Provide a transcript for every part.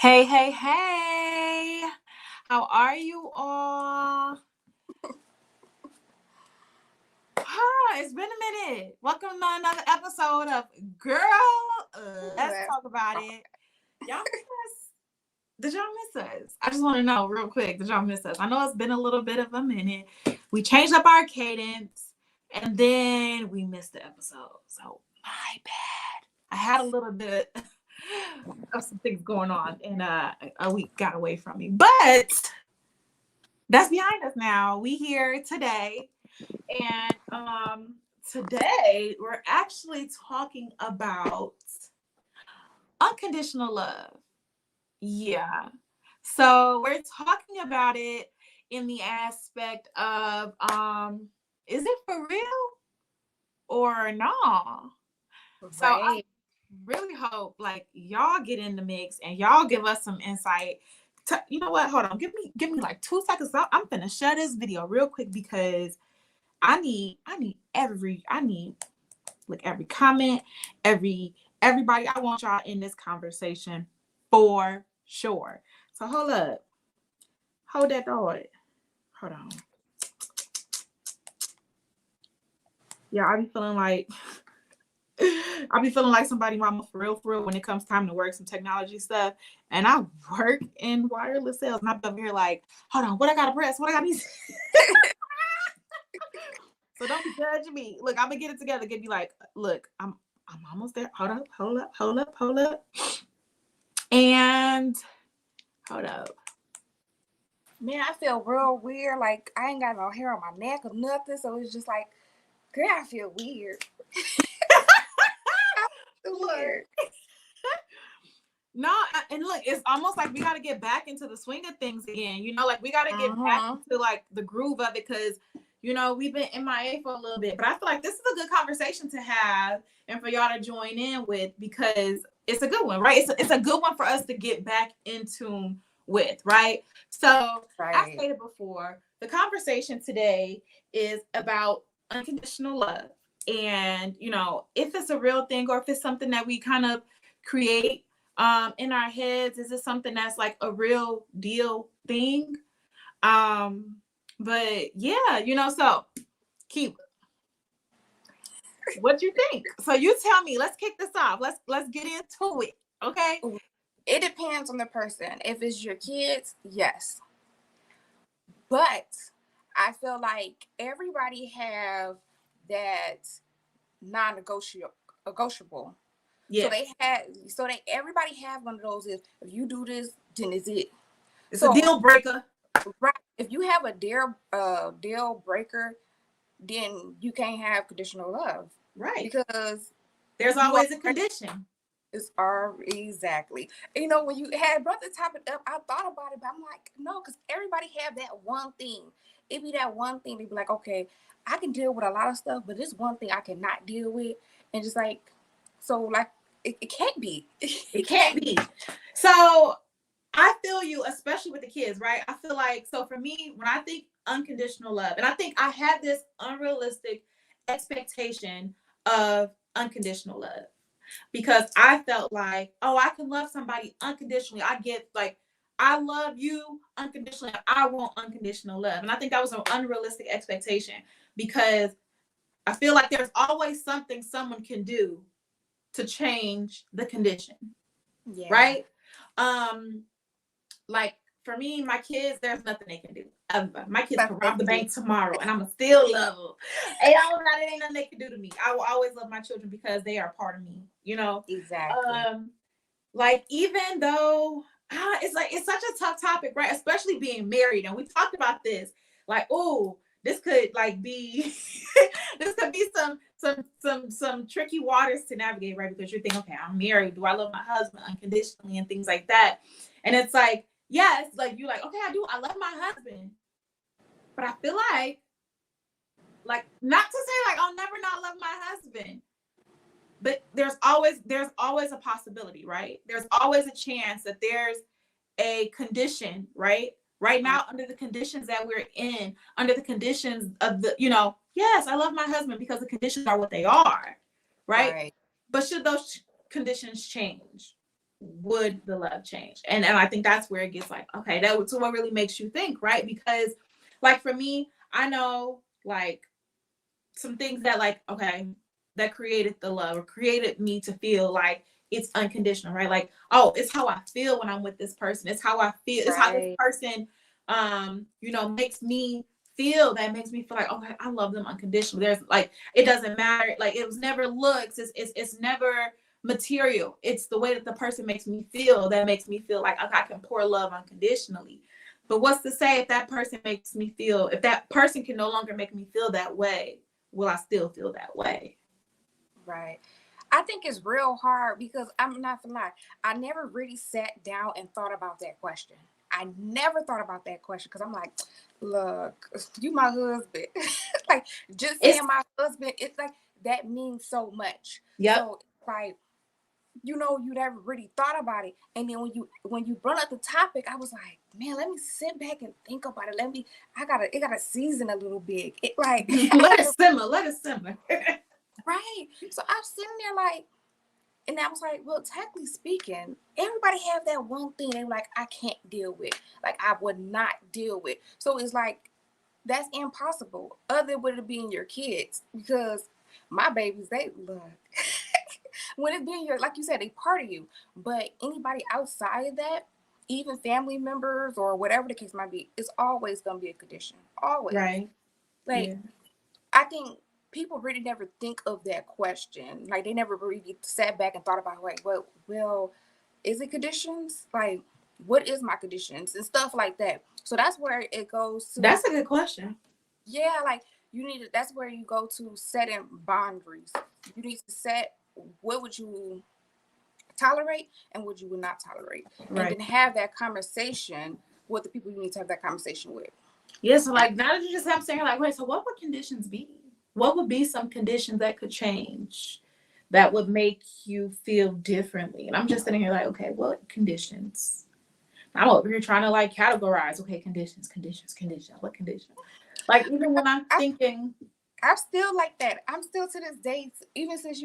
Hey, hey, hey. How are you all? It's been a minute. Welcome to another episode of Girl, Let's Talk About It. Y'all miss us? Did y'all miss us? I just want to know real quick, did y'all miss us? I know it's been a little bit of a minute. We changed up our cadence and then we missed the episode. So my bad. I had a little bit of some things going on and a week got away from me. But that's behind us now. We here today. And today we're actually talking about unconditional love. Yeah. So we're talking about it in the aspect of is it for real or no? So I really hope like y'all get in the mix and y'all give us some insight. You know what? Hold on. Give me like 2 seconds. I'm finna share this video real quick because I need every comment, everybody. I want y'all in this conversation for sure. So hold up. Hold that thought. Hold on. Yeah, I be feeling like somebody mama for real when it comes time to work some technology stuff. And I work in wireless sales and I'm over here like, hold on, what I gotta press? What I gotta use? So don't be judging me. Look, I'm gonna get it together. Get me like, look, I'm almost there. Hold up. And hold up. Man, I feel real weird. Like I ain't got no hair on my neck or nothing. So it's just like, girl, I feel weird. Weird. No, and look, it's almost like we got to get back into the swing of things again. You know, like we got to get back into like the groove of it because, you know, we've been MIA for a little bit. But I feel like this is a good conversation to have and for y'all to join in with because it's a good one, right? It's a good one for us to get back in tune with, right? So I stated before, the conversation today is about unconditional love. And, you know, if it's a real thing or if it's something that we kind of create in our heads, is it something that's like a real deal thing? But yeah, you know, so keep what you think. So you tell me, let's kick this off. Let's get into it. Okay. It depends on the person. If it's your kids, yes. But I feel like everybody have that non-negotiable. Yeah. So everybody have one of those. If you do this, then it's it. It's a deal breaker. Right. If you have a deal breaker, then you can't have conditional love. Right. Because there's always a condition. Exactly. You know, when you had brought the topic up, I thought about it, but I'm like, no, because everybody have that one thing. It be that one thing. They be like, okay, I can deal with a lot of stuff, but this one thing I cannot deal with. And just like, so like, it can't be. It can't be. So I feel you, especially with the kids, right? I feel like, so for me, when I think unconditional love, and I think I had this unrealistic expectation of unconditional love because I felt like, oh, I can love somebody unconditionally. I get like, I love you unconditionally. I want unconditional love. And I think that was an unrealistic expectation because I feel like there's always something someone can do to change the condition. Yeah. Right? Like for me, my kids, there's nothing they can do ever. My kids can rob the bank tomorrow and I'm gonna still love them. And it ain't nothing they can do to me. I will always love my children because they are part of me, you know? Exactly. Like even though it's such a tough topic, right? Especially being married. And we talked about this, like, oh, this could like be this could be some tricky waters to navigate, right? Because you're thinking, okay, I'm married. Do I love my husband unconditionally and things like that? And it's like, yeah, it's like you're like, okay, I do. I love my husband. But I feel like not to say like I'll never not love my husband. But there's always a possibility, right? There's always a chance that there's a condition, right? Right now, under the conditions that we're in, under the conditions of the, you know, yes, I love my husband because the conditions are what they are, right? But should those conditions change? would the love change? And I think that's where it gets like, okay, that's what really makes you think, right? Because like for me, I know like some things that like, okay, that created the love or created me to feel like it's unconditional, right? Like, oh, it's how I feel when I'm with this person. It's how I feel. It's how this Right. person, makes me feel, that makes me feel like, okay, I love them unconditionally. There's like, it doesn't matter. Like it was never looks. It's never material. It's the way that the person makes me feel that makes me feel like, okay, I can pour love unconditionally. But what's to say if that person makes me feel, if that person can no longer make me feel that way, will I still feel that way? Right. I think it's real hard because I'm not gonna lie. I never really sat down and thought about that question. I never thought about that question because I'm like, look, you my husband. Like just It's saying my husband, it's like that means so much. yep. So like, you never really thought about it. And then when you brought up the topic, I was like, man, let me sit back and think about it. It gotta season a little bit. It like Let it simmer. Let it simmer. right. So I'm sitting there like, and I was like, well, technically speaking, everybody have that one thing they like, I can't deal with. Like I would not deal with. So it's like that's impossible. Other would it being your kids because my babies, they look when it's being your, like you said, they part of you. But anybody outside of that, even family members or whatever the case might be, it's always gonna be a condition. Always. Right. Like Yeah. I think people really never think of that question. Like they never really sat back and thought about like, well, is it conditions? Like, what is my conditions and stuff like that. So that's where it goes to. That's a good question. Yeah, like you need to. That's where you go to setting boundaries. You need to set what would you tolerate and what you would not tolerate, and Right. then have that conversation with the people you need to have that conversation with. Yeah. So like now that you just have saying like, wait, so what would conditions be? What would be some conditions that could change that would make you feel differently? And I'm just sitting here like, okay, what conditions? I'm over here trying to like categorize. Okay, conditions, conditions, conditions. What condition? Like even when I'm I, thinking, I'm still like that. I'm still to this day, even since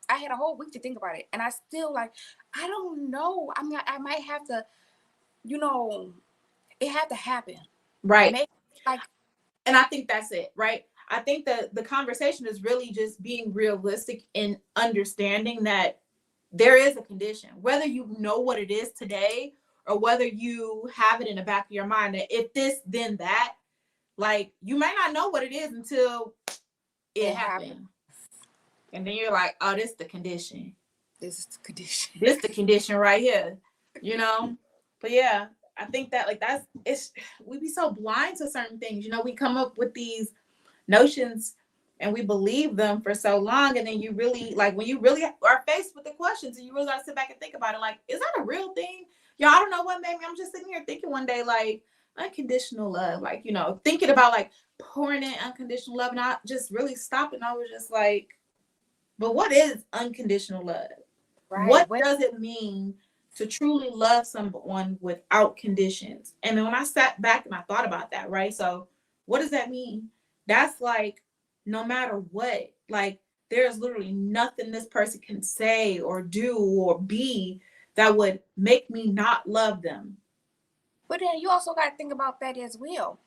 I had a whole week to think about it, and I still like, I don't know. I mean, I might have to, you know, it had to happen. right. Maybe like, And I think that's it, right? I think that the conversation is really just being realistic and understanding that there is a condition, whether you know what it is today or whether you have it in the back of your mind that if this, then that, like you might not know what it is until it it happened. happened. And then you're like, oh, this is the condition. This is the condition. This is the condition right here, you know? But yeah, I think that like we be so blind to certain things. We come up with these notions and we believe them for so long, and then you really like when you really are faced with the questions and you really gotta sit back and think about it, like, is that a real thing? Y'all, I don't know what made me. I'm just sitting here thinking one day, like, unconditional love, like, thinking about like pouring in unconditional love, and I just really stopped and I was just like, but what is unconditional love? Right. What does it mean to truly love someone without conditions? And then when I sat back and I thought about that, right? So what does that mean? That's like no matter what, like there's literally nothing this person can say or do or be that would make me not love them. But then you also got to think about that as well.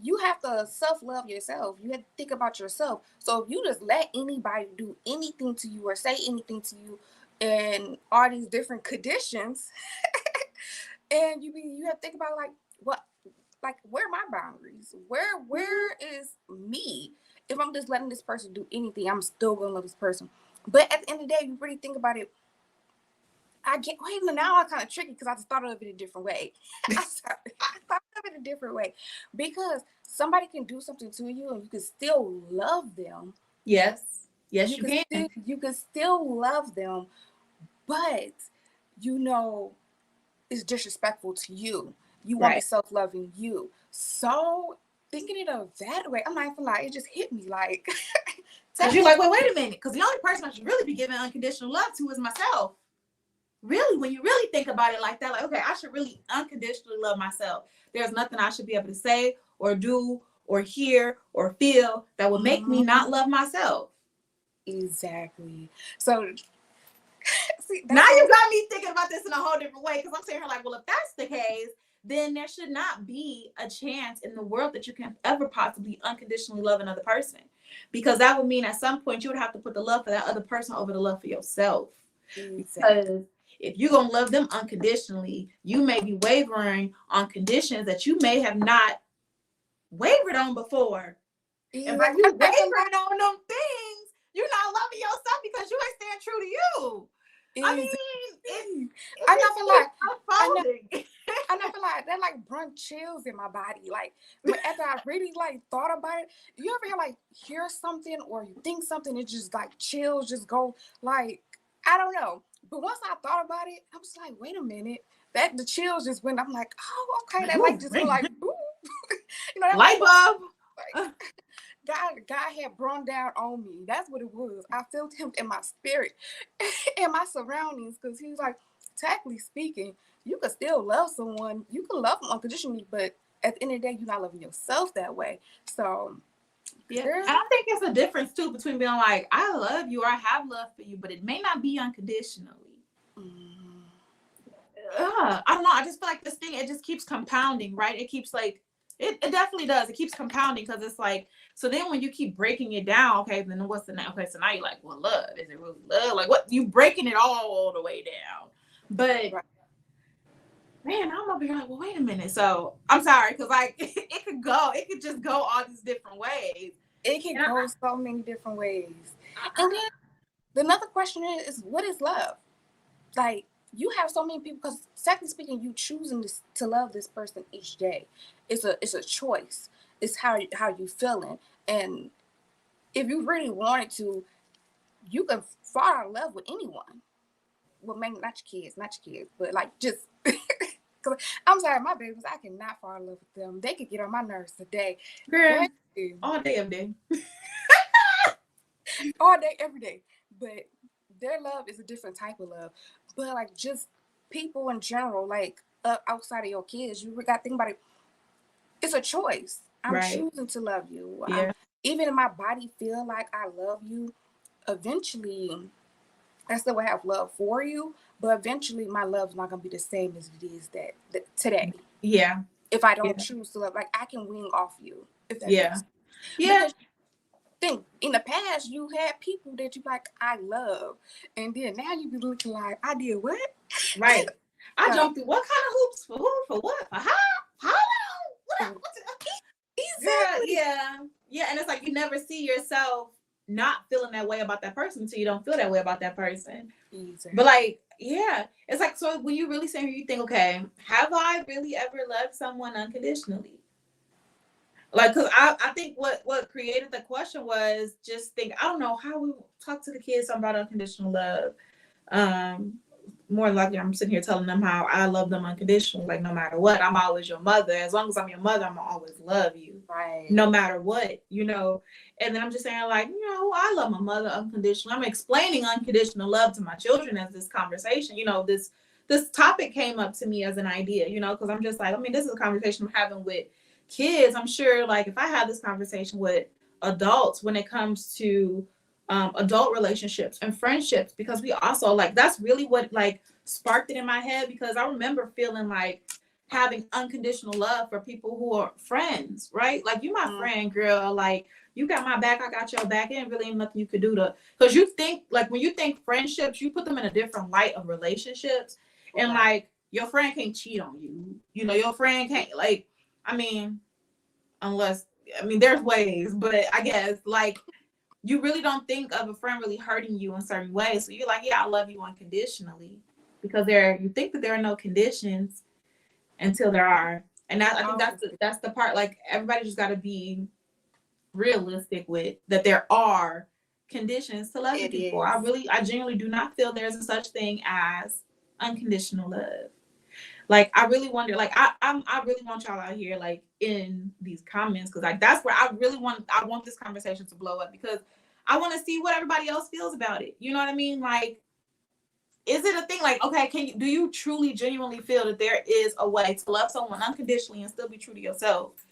You have to self-love yourself. You have to think about yourself. So if you just let anybody do anything to you or say anything to you in all these different conditions, and you have to think about like what, like where are my boundaries? Where is me? If I'm just letting this person do anything, I'm still gonna love this person. But at the end of the day, you really think about it, now I'm kind of tricky because I just thought of it a different way. I thought of it a different way because somebody can do something to you and you can still love them. Yes. Yes, you can. You can still love them, but it's disrespectful to you. You want to be Right. self-loving you. So thinking it of that way, I'm not gonna lie, it just hit me like Because you're like, well, wait a minute. Because the only person I should really be giving unconditional love to is myself. Really, when you really think about it like that, like, okay, I should really unconditionally love myself. There's nothing I should be able to say or do or hear or feel that would make me not love myself. exactly. So See, Now that's you what. got me thinking about this in a whole different way because I'm saying here like, well, if that's the case, then there should not be a chance in the world that you can ever possibly unconditionally love another person, because that would mean at some point you would have to put the love for that other person over the love for yourself. Exactly. Because if you're gonna love them unconditionally, you may be wavering on conditions that you may have not wavered on before. And by Exactly. you I feel like wavering on them things, you're not loving yourself because you ain't staying true to you. I mean, exactly. it I just not feel keeps like I know. unfolding. I know feel like that like brought chills in my body. Like after I really like thought about it, you ever like hear something or you think something, it just like chills just go like I don't know. But once I thought about it, I was like, wait a minute. That the chills just went. I'm like, oh, okay. That like Ooh, just went like, ooh. That light like bulb. like God had brought down on me. That's what it was. I felt him in my spirit, in my surroundings, because he was like, technically speaking, you can still love someone. You can love them unconditionally, but at the end of the day, you're not loving yourself that way. So, Yeah. And girl, I think it's a difference too between being like, I love you or I have love for you, but it may not be unconditionally. mm, I don't know. I just feel like this thing, it just keeps compounding, right? It keeps like, it definitely does. It keeps compounding because it's like, so then when you keep breaking it down, okay, then what's the next? Okay, so now you're like, well, love. Is it really love? Like, what? You breaking it all the way down. But right. man, I'm over here like, well, wait a minute. So I'm sorry, because like it could just go all these different ways. It can And go so many different ways. And I, then the another question is what is love? Like, you have so many people because technically speaking, you choosing to love this person each day. It's a choice. It's how you feeling. And if you really wanted to, you can fall out of love with anyone. Well, maybe not your kids, but like just. Cause I'm sorry, my babies, I cannot fall in love with them. They could get on my nerves today, girl, baby, all day of day. all day, every day. But their love is a different type of love. But like just people in general, like outside of your kids, you got to think about it. It's a choice. I'm Right. choosing to love you. Yeah. Even if my body feel like I love you, eventually I still will have love for you, but eventually my love's not gonna be the same as it is that today. Yeah. If I don't Yeah. choose to love, like I can wing off you, if that makes Yeah. sense. Yeah. Because think in the past you had people that you like I love, and then now you be looking like I did what? Right. I So jumped through what kind of hoops for who, for what, for how? How long? What? Girl, exactly, yeah. Yeah. And it's like you never see yourself not feeling that way about that person until you don't feel that way about that person. exactly. But like, yeah, it's like, so when you really say, you think, okay, have I really ever loved someone unconditionally? Like, cause I think what created the question was just think, I don't know how we talk to the kids about unconditional love. Um, More than likely I'm sitting here telling them how I love them unconditionally, like no matter what, I'm always your mother. As long as I'm your mother, I'm gonna always love you, Right. no matter what, you know. And then I'm just saying, like, I love my mother unconditionally. I'm explaining unconditional love to my children as this conversation, this topic came up to me as an idea, because I'm just like, I mean, this is a conversation I'm having with kids. I'm sure, like, if I have this conversation with adults when it comes to adult relationships and friendships, because we also like, that's really what like sparked it in my head, because I remember feeling like having unconditional love for people who are friends, right? Like, you my Mm, friend, girl, like, you got my back, I got your back. It ain't really nothing you could do to, because you think, like, when you think friendships, you put them in a different light of relationships. And right. like, your friend can't cheat on you, your friend can't, like, I mean, unless, I mean, there's ways, but I guess like, you really don't think of a friend really hurting you in certain ways. So you're like, yeah, I love you unconditionally, because you think that there are no conditions until there are. And I think Oh, that's the part, like, everybody just got to be realistic with that there are conditions to loving it people. is. I genuinely do not feel there's a such thing as unconditional love. Like, I really wonder, like, I really want y'all out here, like, in these comments, because like, that's where I want this conversation to blow up, because I want to see what everybody else feels about it. You know what I mean? Like, is it a thing? Like, okay, do you truly genuinely feel that there is a way to love someone unconditionally and still be true to yourself?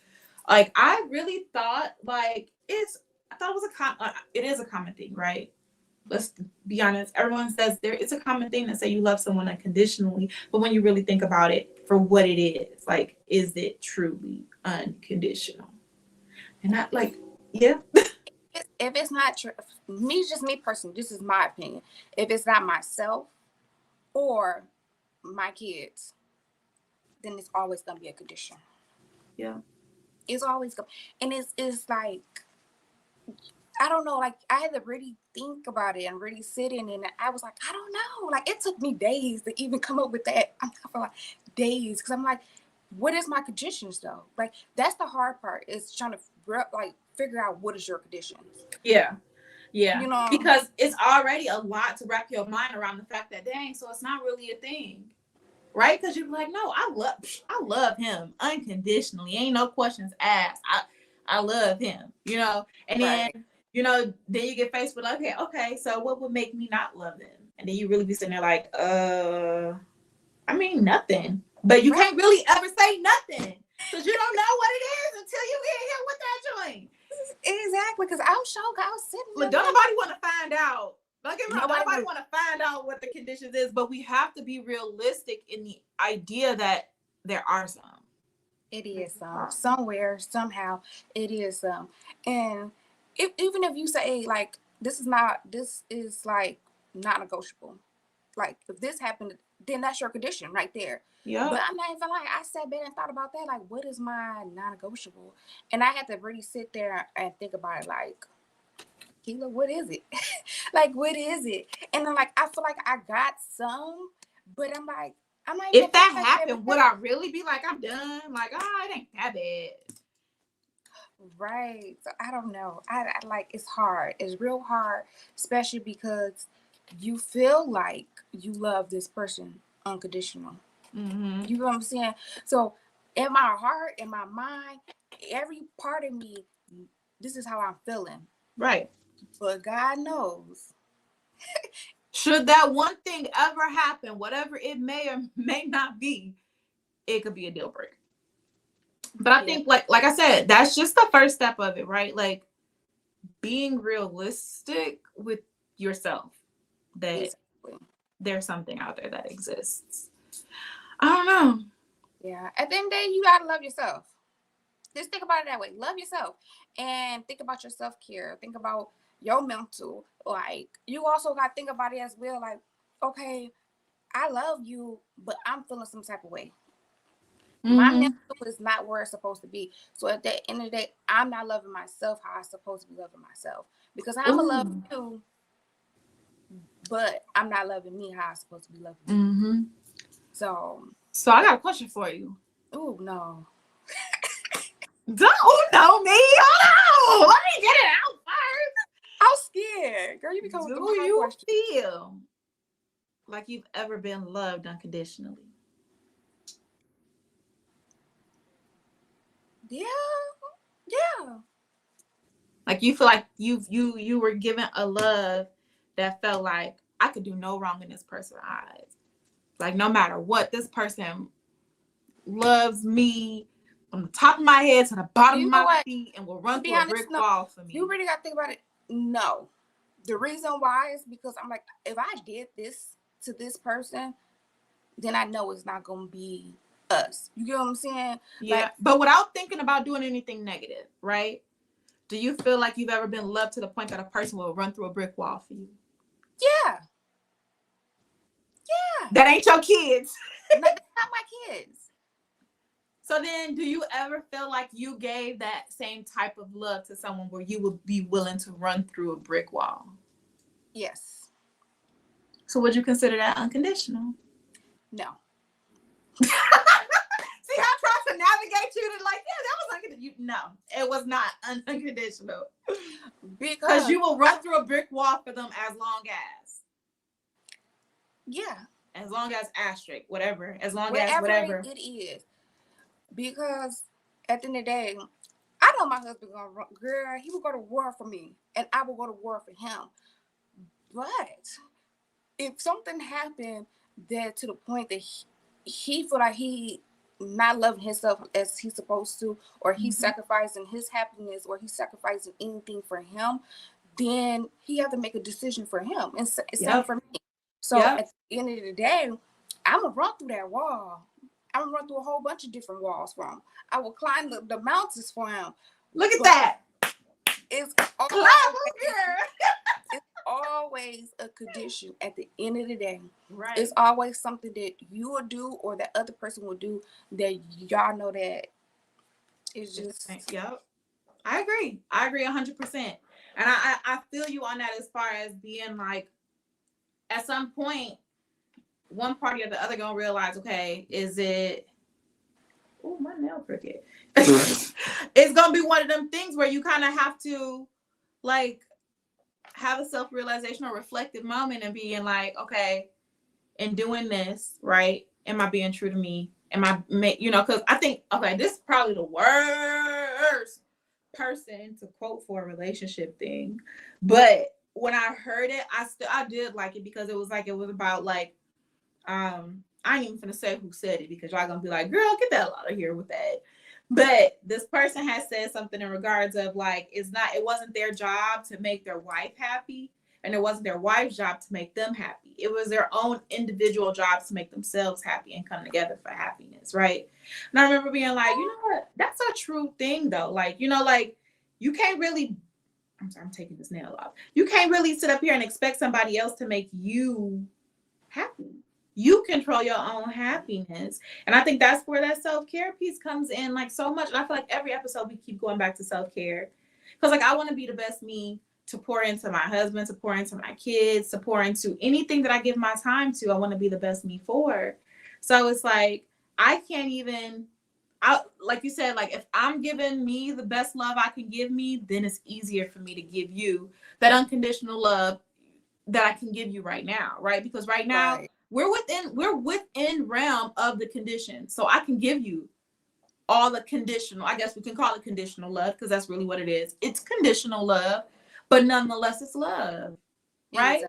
Like, I really thought, like, it is a it is a common thing, right? let's be honest, everyone says there, it's a common thing to say you love someone unconditionally, but when you really think about it for what it is, like, is it truly unconditional? And not like, yeah. If it's not true, me, just me personally, this is my opinion. If it's not myself or my kids, then it's always gonna be a condition. Yeah. It's always going, and it's like, I don't know, like I had to really think about it and really sit in, and I was like, I don't know. Like it took me days to even come up with that. I'm talking like days, because I'm like, what is my conditions though? Like that's the hard part, is trying to like figure out what is your conditions. Yeah. Yeah. You know, Because it's already a lot to wrap your mind around the fact that, dang, so it's not really a thing. Right? Because you're like, no, I love him unconditionally. Ain't no questions asked. I love him, And then, right, then you get faced with, okay, so what would make me not love him? And then you really be sitting there like, I mean nothing. But you right, can't really ever say nothing. Because you don't know what it is until you get here with that joint. exactly. Because I was shocked. I was sitting Look, there don't like, nobody want to find out. Don't get me wrong, nobody nobody would. want to find out what the conditions is, but we have to be realistic in the idea that there are some. It is somewhere, somehow, it is and even if you say like this is like not negotiable. Like if this happened, then that's your condition right there. But Yep. I'm not even like, I sat back and thought about that. Like, what is my non-negotiable? And I had to really sit there and think about it. Like, Keela, what is it? Like, what is it? And I'm like, I feel like I got some, but I'm like, I'm not even If gonna take that like that. happened, would I really be like, I'm done? Like, it ain't that bad. Right. So I don't know. I like, it's hard. It's real hard, especially because you feel like you love this person unconditional. Mm-hmm. You know what I'm saying? So in my heart, in my mind, every part of me, this is how I'm feeling. Right. But God knows. Should that one thing ever happen, whatever it may or may not be, it could be a deal breaker. But I Yeah, think, like I said, that's just the first step of it, right? Like being realistic with yourself that exactly. there's something out there that exists. I don't know. Yeah. At the end of the day, you gotta love yourself. Just think about it that way. Love yourself and think about your self care. Think about your mental. Like you also got to think about it as well. Like, okay, I love you, but I'm feeling some type of way. My mental Mm-hmm. is not where it's supposed to be. So at the end of the day, I'm not loving myself how I'm supposed to be loving myself, because I'm gonna love Ooh. you, but I'm not loving me how I'm supposed to be loving me. Mm-hmm. So, So I got a question for you. oh no, Don't know me. Hold on. Let me get it out I'm scared, girl. You be coming first. with them Do hard you questions. feel like you've ever been loved unconditionally? Yeah, yeah. Like you feel like you were given a love that felt like I could do no wrong in this person's eyes. Like no matter what, this person loves me from the top of my head to the bottom You of know my what? feet and will To run be through a honest, brick no. wall for You me. really got to think about it. No. The reason why is because I'm like, if I did this to this person, then I know it's not gonna be us. You get what I'm saying? Yeah, Like, but without thinking about doing anything negative, right? Do you feel like you've ever been loved to the point that a person will run through a brick wall for you? yeah, yeah. That ain't your kids. That's not my kids. So then, do you ever feel like you gave that same type of love to someone where you would be willing to run through a brick wall? Yes. So would you consider that unconditional? No. See, I tried to navigate you to like, yeah, that was unconditional. No, it was not unconditional. Because Because you will run through a brick wall for them yeah, as long as asterisk, whatever, as long as whatever whatever. it is. Because at the end of the day, I know my husband gonna run, girl. He will go to war for me, and I will go to war for him. But if something happened that to the point that he feel like he not loving himself as he's supposed to, or he's Mm-hmm. sacrificing his happiness, or he's sacrificing anything for him, then he have to make a decision for him, and same Yep. for me. So Yep. at the end of the day, I'm gonna run through that wall. I'm gonna run through a whole bunch of different walls for him. I will climb the mountains for him. Look at But that. it's Climb always, over here. it's always a condition at the end of the day. Right. It's always something that you will do or that other person will do that y'all know that it's just Yep. I agree. I agree 100%. And I feel you on that as far as being like, at some point, one party or the other gonna realize, okay, is it, oh, my nail crooked. It's gonna be one of them things where you kind of have to like have a self-realization or reflective moment and being like, okay, in doing this, right? Am I being true to me? Am I, because I think, okay, this is probably the worst person to quote for a relationship thing. But when I heard it, I did like it because it was like, it was about like, I ain't even gonna say who said it because y'all gonna be like, girl, get that out of here with that. But this person has said something in regards of like, it wasn't their job to make their wife happy, and it wasn't their wife's job to make them happy. It was their own individual jobs to make themselves happy and come together for happiness, right? And I remember being like, you know what? That's a true thing though. Like, like you can't really, I'm sorry, I'm taking this nail off. You can't really sit up here and expect somebody else to make you happy. You control your own happiness. And I think that's where that self-care piece comes in like so much. And I feel like every episode we keep going back to self-care. Because like I want to be the best me to pour into my husband, to pour into my kids, to pour into anything that I give my time to. I want to be the best me for. So it's like I can't even like you said, like if I'm giving me the best love I can give me, then it's easier for me to give you that unconditional love that I can give you right now, right? Because right now right. we're within realm of the condition. So I can give you all the conditional, I guess we can call it conditional love because that's really what it is. It's conditional love, but nonetheless it's love, right? Exactly.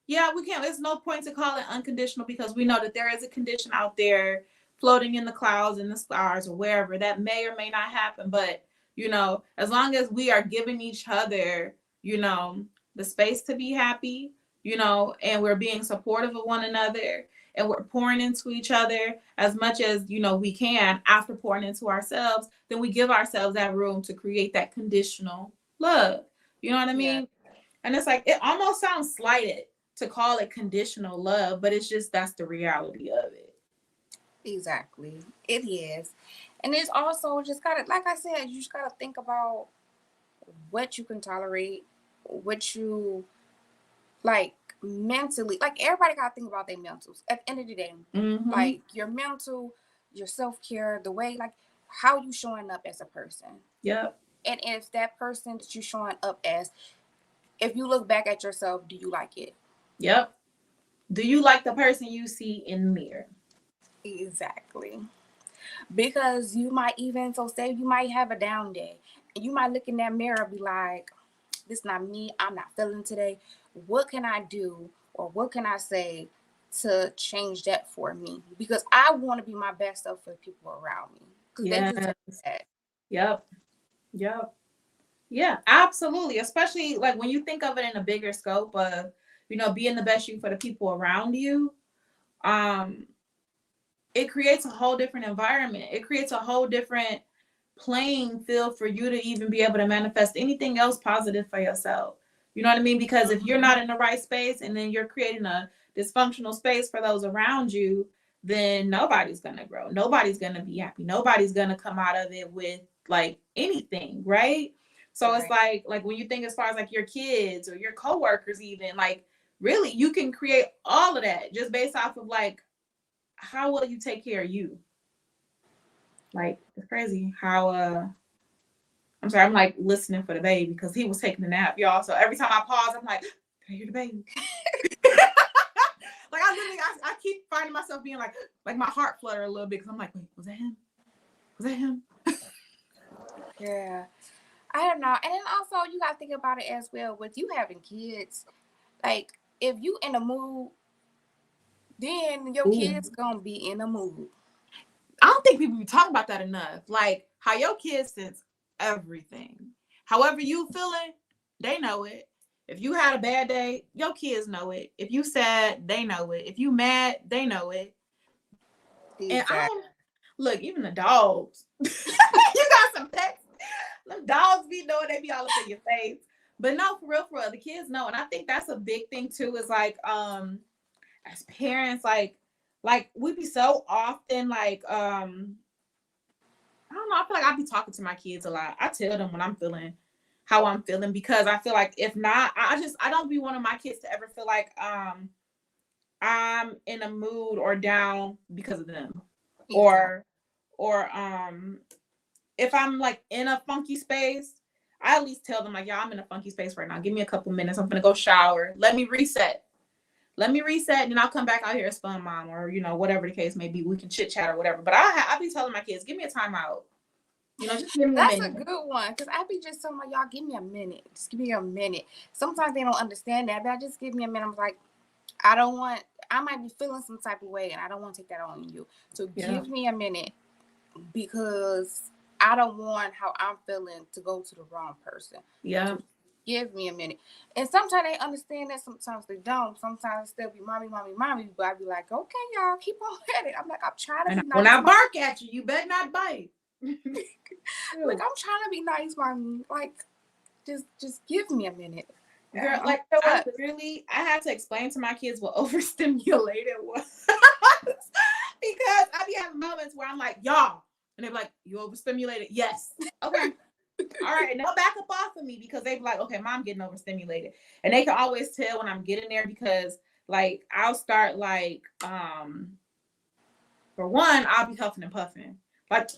Yeah, we can't. There's no point to call it unconditional because we know that there is a condition out there floating in the clouds and the stars or wherever that may or may not happen. But, as long as we are giving each other, the space to be happy, and we're being supportive of one another and we're pouring into each other as much as, we can after pouring into ourselves, then we give ourselves that room to create that conditional love. You know what I Yeah. mean? And it's like, it almost sounds slighted to call it conditional love, but it's just that's the reality of it. Exactly. It is. And it's also just gotta, like I said, you just gotta think about what you can tolerate, what you like mentally. Like everybody gotta think about their mentals at the end of the day. Mm-hmm. Like your mental, your self-care, the way like how you showing up as a person. Yep. And if that person that you showing up as, if you look back at yourself, do you like it? Yep. Do you like the person you see in the mirror? Exactly. Because you might even, so say you might have a down day and you might look in that mirror and be like, this not me, I'm not feeling today. What can I do or what can I say to change that for me? Because I want to be my best self for the people around me because they deserve Yes. that. Yep. Yep. Yeah, absolutely. Especially like when you think of it in a bigger scope of, being the best you for the people around you. Um, it creates a whole different environment. It creates a whole different playing field for you to even be able to manifest anything else positive for yourself. You know what I mean? Because if you're not in the right space and then you're creating a dysfunctional space for those around you, then nobody's going to grow. Nobody's going to be happy. Nobody's going to come out of it with like anything, right? So it's Right. like when you think as far as like your kids or your coworkers even, like really you can create all of that just based off of like how will you take care of you? Like it's crazy how I'm sorry, I'm like listening for the baby because he was taking a nap, y'all. So every time I pause, I'm like, can I hear the baby? Like I literally I keep finding myself being like my heart flutter a little bit because I'm like, wait, was that him? Was that him? Yeah. I don't know. And then also you gotta think about it as well with you having kids. Like if you in a mood, then your Ooh. kids gonna be in a mood. I don't think people be talking about that enough. Like how your kids sense everything. However you feeling, they know it. If you had a bad day, your kids know it. If you sad, they know it. If you mad, they know it. And I Exactly. don't look, even the dogs. You got some pets. The dogs be knowing, they be all up in your face. But no, for real, the kids know. And I think that's a big thing too, is like as parents, like we be so often like I don't know, I feel like I be talking to my kids a lot. I tell them when I'm feeling how I'm feeling, because I feel like if not, I don't be wanting my kids to ever feel like I'm in a mood or down because of them. Exactly. Or if I'm like in a funky space, I at least tell them like, yeah, I'm in a funky space right now. Give me a couple minutes. I'm gonna go shower. Let me reset. And then I'll come back out here as fun mom, or whatever the case may be. We can chit chat or whatever. But I be telling my kids, give me a timeout. Just give me a That's a minute. good one, because I be just telling my y'all, give me a minute. Just give me a minute. Sometimes they don't understand that, but I just give me a minute. I'm like, I might be feeling some type of way, and I don't want to take that on you. So Yeah. give me a minute, because I don't want how I'm feeling to go to the wrong person. Yeah. So give me a minute. And sometimes they understand that, sometimes they don't. Sometimes they'll be mommy, mommy, mommy. But I be like, okay, y'all, keep on at it. I'm like, I'm trying to And be when nice. I bark at you, you better not bite. Like, I'm trying to be nice, mommy. Like, just give me a minute. Girl, I'm like show I up. literally, I had to explain to my kids what overstimulated was. Because I be having moments where I'm like, y'all, and they're like, you overstimulated? Yes. Okay. All right. And they'll back up off of me because they be like, okay, mom getting overstimulated. And they can always tell when I'm getting there, because like I'll start like for one, I'll be huffing and puffing. Like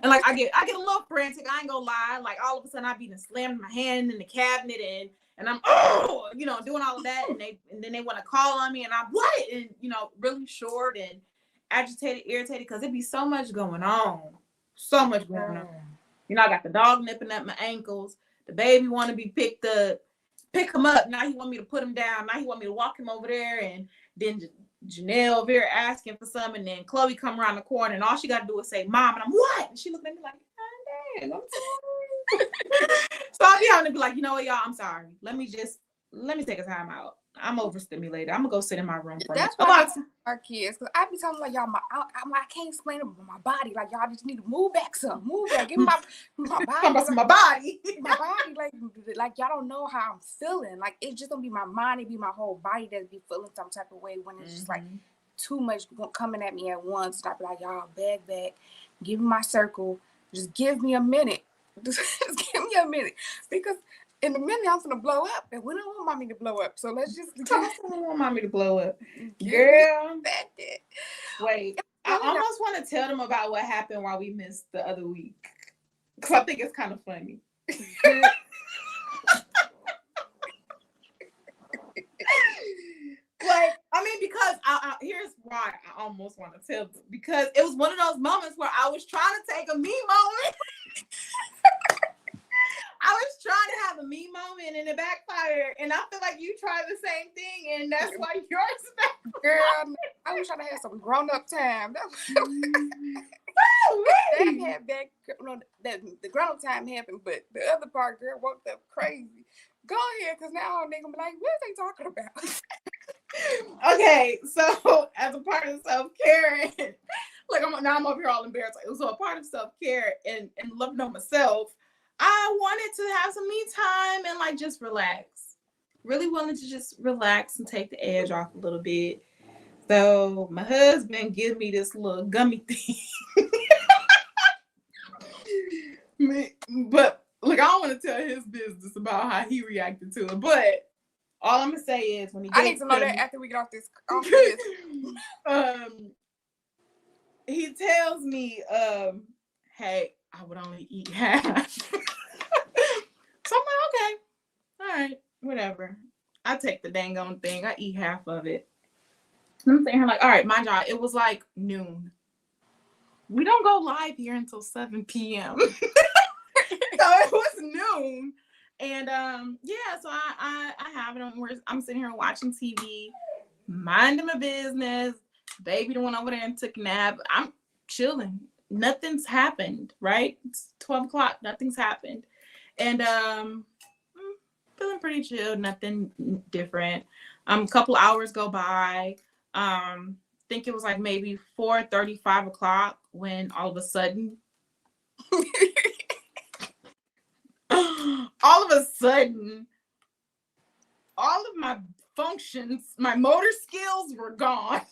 and like I get a little frantic. I ain't gonna lie. Like all of a sudden I be slamming my hand in the cabinet, and I'm doing all of that, and then they want to call on me, and I'm what, and really short and agitated, irritated, because it be so much going on. So much going on. I got the dog nipping at my ankles. The baby want to be picked up. Pick him up. Now he want me to put him down. Now he want me to walk him over there. And then Janelle over here asking for some. And then Chloe come around the corner, and all she got to do is say, Mom. And I'm, what? And she looking at me like, oh, dang, I'm sorry. So I'll be having to be like, you know what, y'all, I'm sorry. Let me take a time out. I'm overstimulated. I'm going to go sit in my room for a minute. That's why our kids, because I be telling like, y'all, I can't explain it, but my body, like, y'all just need to move back some, move back, give me my body, my body, my body, like y'all don't know how I'm feeling. Like, it's just gonna be my mind, it be my whole body that be feeling some type of way when it's just like too much coming at me at once. And I be like, y'all, back, give me my circle, just give me a minute, just give me a minute, because in a minute I'm gonna blow up, and we don't want mommy to blow up. So let's just I don't want mommy to blow up. Girl, wait. I almost want to tell them about what happened while we missed the other week, because I think it's kind of funny. Like, I mean, because here's why I almost want to tell them, because it was one of those moments where I was trying to take a me moment. I was trying to have a me moment, and it backfired. And I feel like you tried the same thing, and that's why yours backfired. Girl, I was trying to have some grown up time. The grown up time happened, but the other part, girl, woke up crazy. Go ahead, because now I'm gonna be like, what are they talking about? Okay, so as a part of self-care, like I'm over here all embarrassed. So a part of self-care and loving on myself, I wanted to have some me time and like just relax. Really wanted to just relax and take the edge off a little bit. So my husband gives me this little gummy thing. But look, I don't want to tell his business about how he reacted to it. But all I'm gonna say is when he I need to know that after we get off this. He tells me, hey, I would only eat half. So I'm like, okay, all right, whatever. I take the dang on thing. I eat half of it. I'm sitting here like, all right, mind y'all, it was like noon. We don't go live here until 7 p.m. So it was noon. And yeah, so I have it. I'm sitting here watching TV, minding my business. Baby went over there and took a nap. I'm chilling. Nothing's happened, right? It's 12 o'clock. Nothing's happened. And feeling pretty chill, nothing different. A couple hours go by. Think it was like maybe 4:30, 5 o'clock when all of a sudden, all of a sudden, all of my functions, my motor skills were gone.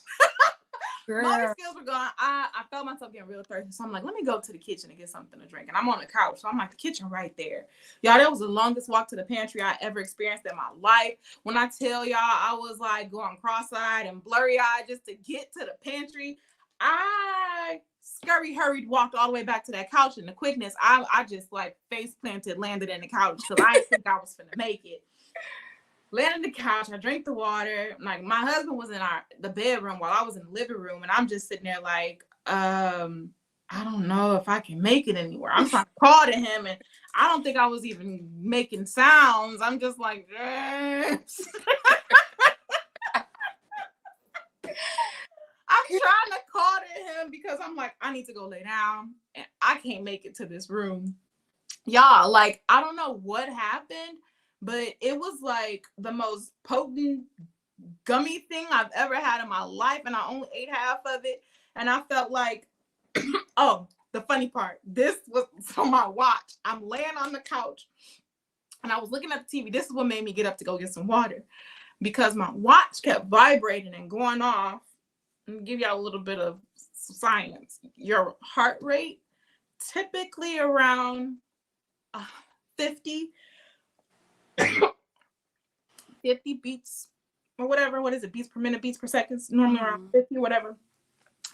Motor skills were gone. I felt myself getting real thirsty. So I'm like, let me go to the kitchen and get something to drink. And I'm on the couch. So I'm like, the kitchen right there. Y'all, that was the longest walk to the pantry I ever experienced in my life. When I tell y'all, I was like going cross-eyed and blurry-eyed just to get to the pantry. I hurried, walked all the way back to that couch in the quickness. I just like face planted, landed in the couch because I didn't think I was finna make it. Landed on the couch, I drank the water. Like my husband was in the bedroom while I was in the living room, and I'm just sitting there like, I don't know if I can make it anywhere. I'm trying to call to him, and I don't think I was even making sounds. I'm just like, I'm trying to call to him because I'm like, I need to go lay down, and I can't make it to this room. Y'all, like, I don't know what happened, but it was like the most potent gummy thing I've ever had in my life, and I only ate half of it, and I felt like, oh, the funny part, this was on my watch. I'm laying on the couch, and I was looking at the TV. This is what made me get up to go get some water, because my watch kept vibrating and going off. Let me give y'all a little bit of science. Your heart rate, typically around 50 beats or whatever. What is it? Beats per minute, beats per second. Normally around 50, whatever.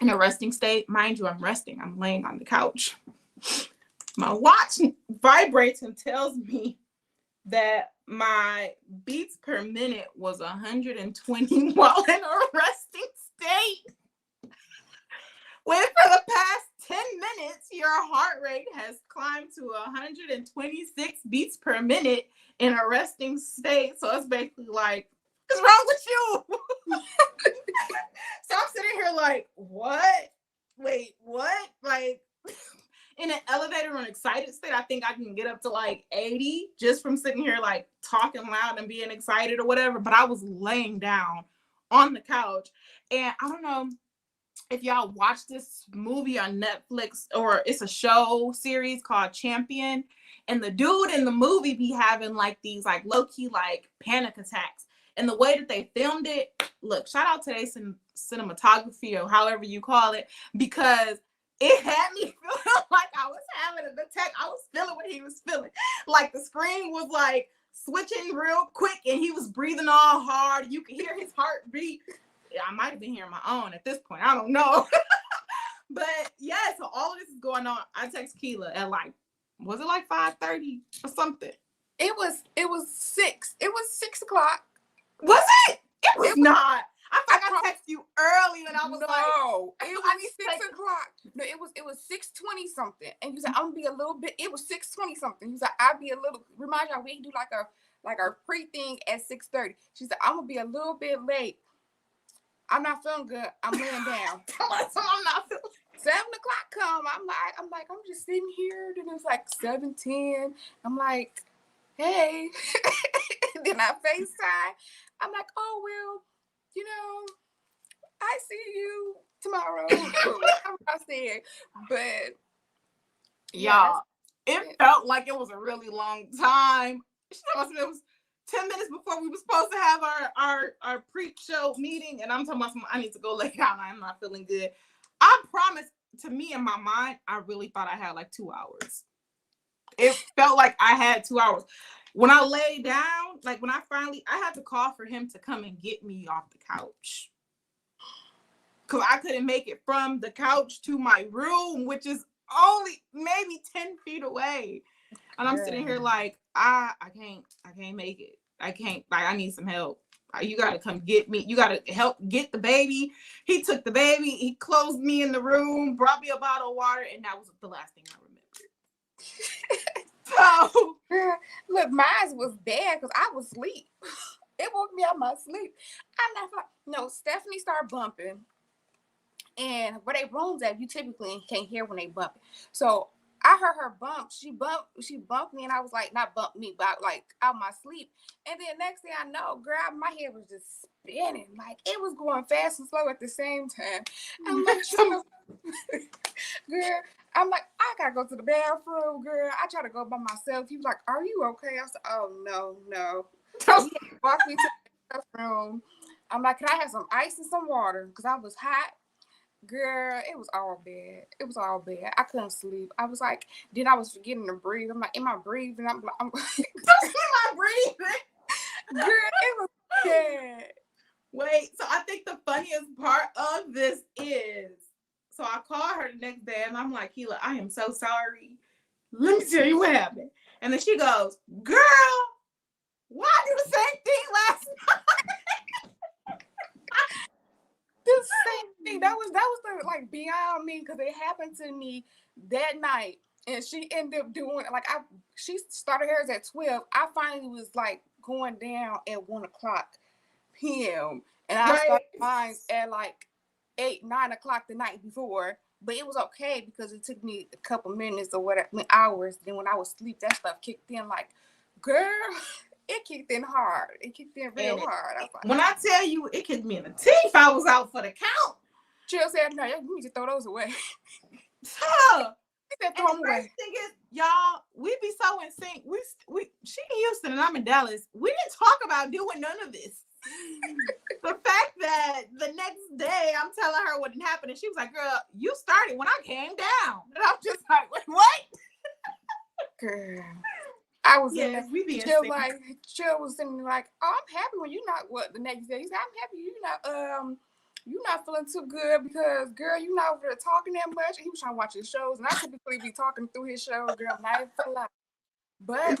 In a resting state. Mind you, I'm resting. I'm laying on the couch. My watch vibrates and tells me that my beats per minute was 120 while in a resting state. When for the past 10 minutes, your heart rate has climbed to 126 beats per minute in a resting state. So it's basically like, what's wrong with you? So I'm sitting here like, what? Wait, what? Like, in an elevator or an excited state, I think I can get up to like 80 just from sitting here like talking loud and being excited or whatever. But I was laying down on the couch, and I don't know if y'all watch this movie on Netflix, or it's a show series called Champion, and the dude in the movie be having like these like low-key like panic attacks, and the way that they filmed it, look, shout out to their cinematography or however you call it, because it had me feeling like I was having an attack. I was feeling what he was feeling. Like the screen was like switching real quick, and he was breathing all hard. You could hear his heartbeat. I might have been hearing my own at this point. I don't know. But yeah, so all of this is going on. I text Keela at like, was it like 5:30 or something? It was 6. It was 6 o'clock. Was it? It was not. I think I texted you early and I was like, no, it was 6 o'clock. No, it was 6:20 something. And you said, I'm gonna be a little bit, it was 6:20 something. You said, I'll be a little, remind y'all, we can do like a pre thing at 6:30. She said, I'm gonna be a little bit late. I'm not feeling good. I'm laying down. I'm not feeling. 7 o'clock come. I'm just sitting here. Then it's like 7:10. I'm like, hey. Then I FaceTime. I'm like, oh well, you know, I see you tomorrow. I said, but y'all, it felt like it was a really long time. It was 10 minutes before we were supposed to have our pre-show meeting, and I'm talking about I need to go lay down. I'm not feeling good. I promise, to me in my mind, I really thought I had like 2 hours. It felt like I had 2 hours. When I lay down, like when I had to call for him to come and get me off the couch. Because I couldn't make it from the couch to my room, which is only maybe 10 feet away. And I'm sitting here like, I can't make it. I can't, like, I need some help. You got to come get me. You got to help get the baby. He took the baby. He closed me in the room, brought me a bottle of water, and that was the last thing I remembered. So, look, mine was bad because I was asleep. It woke me out of my sleep. Stephanie started bumping. And where they rooms at, you typically can't hear when they bump. So I heard her bump. She bumped me, and I was like, not bumped me, but like out my sleep. And then next thing I know, girl, my head was just spinning. Like it was going fast and slow at the same time. I'm like, girl, I'm like, I gotta go to the bathroom, girl. I try to go by myself. He was like, are you okay? I said, oh no. So he walked me to the bathroom. I'm like, can I have some ice and some water? Because I was hot. Girl, it was all bad. It was all bad. I couldn't sleep. I was like, then I was forgetting to breathe. I'm like, am I breathing? I'm like, am I breathing? Girl, it was bad. Wait, so I think the funniest part of this is, so I called her the next day and I'm like, Keela, I am so sorry. Let me tell you what happened. And then she goes, girl, why I do the same thing last night? The same thing. That was the, like beyond me, because it happened to me that night. And she ended up doing like she started hers at 12. I finally was like going down at 1:00 p.m. and I started mine at like 8, 9 o'clock the night before. But it was okay because it took me a couple minutes or whatever, hours. Then when I was asleep, that stuff kicked in. Like, girl, it kicked in hard. It kicked in real hard. I was like, when I tell you, it kicked me in the teeth. I was out for the count. Jill said, "No, you need to throw those away." Huh. He said, "Throw them away." Thing is, y'all, we be so in sync. She in Houston and I'm in Dallas. We didn't talk about doing none of this. The fact that the next day I'm telling her what happened, and she was like, "Girl, you started when I came down," and I'm just like, "Wait, what?" Girl, I was in there. We be Jill was sitting there like, "Oh, I'm happy when you not what the next day." He said, "I'm happy you not feeling too good because girl, you not over there talking that much." And he was trying to watch his shows, and I typically be talking through his shows, girl. Not even for life, but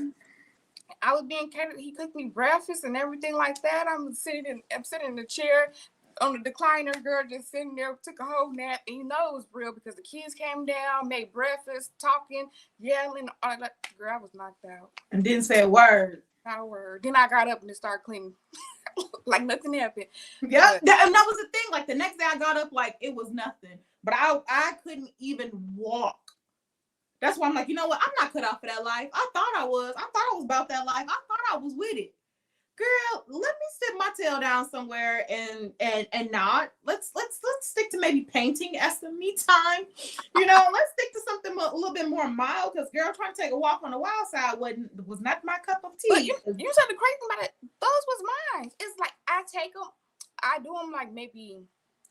I was being catered. He cooked me breakfast and everything like that. I'm sitting in the chair on the decliner, girl, just sitting there, took a whole nap, and you know it was real because the kids came down, made breakfast, talking, yelling, all that. Girl, I was knocked out. And didn't say a word. Not a word. Then I got up and started cleaning. Like nothing happened. Yeah, and that was the thing. Like the next day I got up like it was nothing. But I couldn't even walk. That's why I'm like, you know what? I'm not cut out for that life. I thought I was. I thought I was about that life. I thought I was with it. Girl, let me sit my tail down somewhere and not. Let's stick to maybe painting as some me time. You know, let's stick to something a little bit more mild. Because girl, trying to take a walk on the wild side was not my cup of tea. But you said the crazy thing about it. Those was mine. It's like I take them. I do them like maybe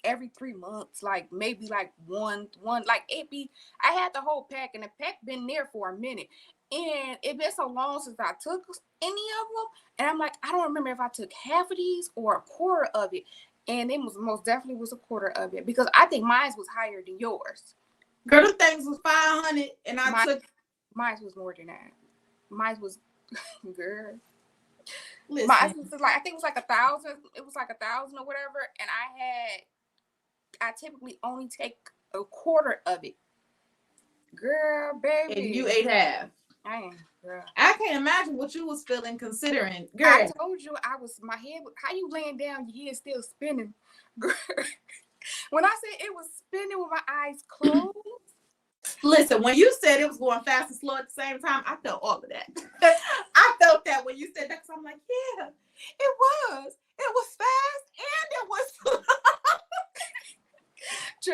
every 3 months, like maybe like one like it be. I had the whole pack, and the pack been there for a minute, and it been so long since I took any of them, and I'm like, I don't remember if I took half of these or a quarter of it, and it was most definitely was a quarter of it because I think mine was higher than yours. Girl, the things was 500, and mine was more than that. Mine was girl. Listen. Mine was like I think it was like 1,000. It was like 1,000 or whatever, and I typically only take a quarter of it. Girl, baby. And you ate half. Girl. I can't imagine what you was feeling considering. Girl. I told you my head, how you laying down, your head still spinning. Girl. When I said it was spinning with my eyes closed. Listen, when you said it was going fast and slow at the same time, I felt all of that. I felt that when you said that, because I'm like, yeah, it was. It was fast and it was slow.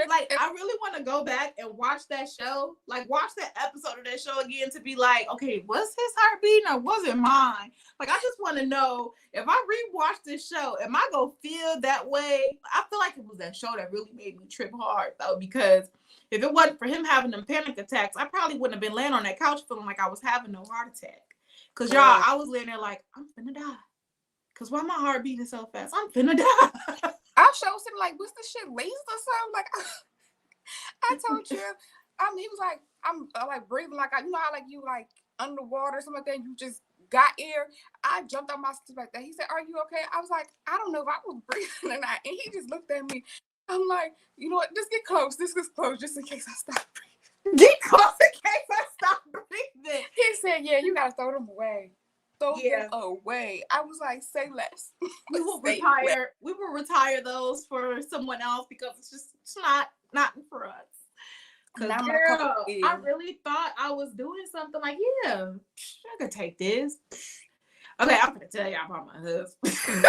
Like, I really want to go back and watch that show. Like, watch that episode of that show again to be like, okay, was his heart beating or was it mine? Like, I just want to know, if I rewatch this show, am I going to feel that way? I feel like it was that show that really made me trip hard, though, because if it wasn't for him having them panic attacks, I probably wouldn't have been laying on that couch feeling like I was having no heart attack. Because, y'all, I was laying there like, I'm finna die. Because why my heart beating so fast? I'm finna die. I showed him like, what's this shit, laced or something? Like, I told you, he was like, I'm like breathing like, you know how like you like underwater or something like that, you just got air. I jumped out my seat like that. He said, are you okay? I was like, I don't know if I was breathing or not. And he just looked at me. I'm like, you know what? Just get close. This is close just in case I stop breathing. Get close in case I stop breathing. He said, yeah, you got to throw them away. Throw them away. I was like, say less. We will retire. We will retire those for someone else because it's not for us. Cause Now I'm gonna come girl, I in. really thought I was doing something like, yeah, I could take this. Okay, I'm gonna tell y'all about my husband.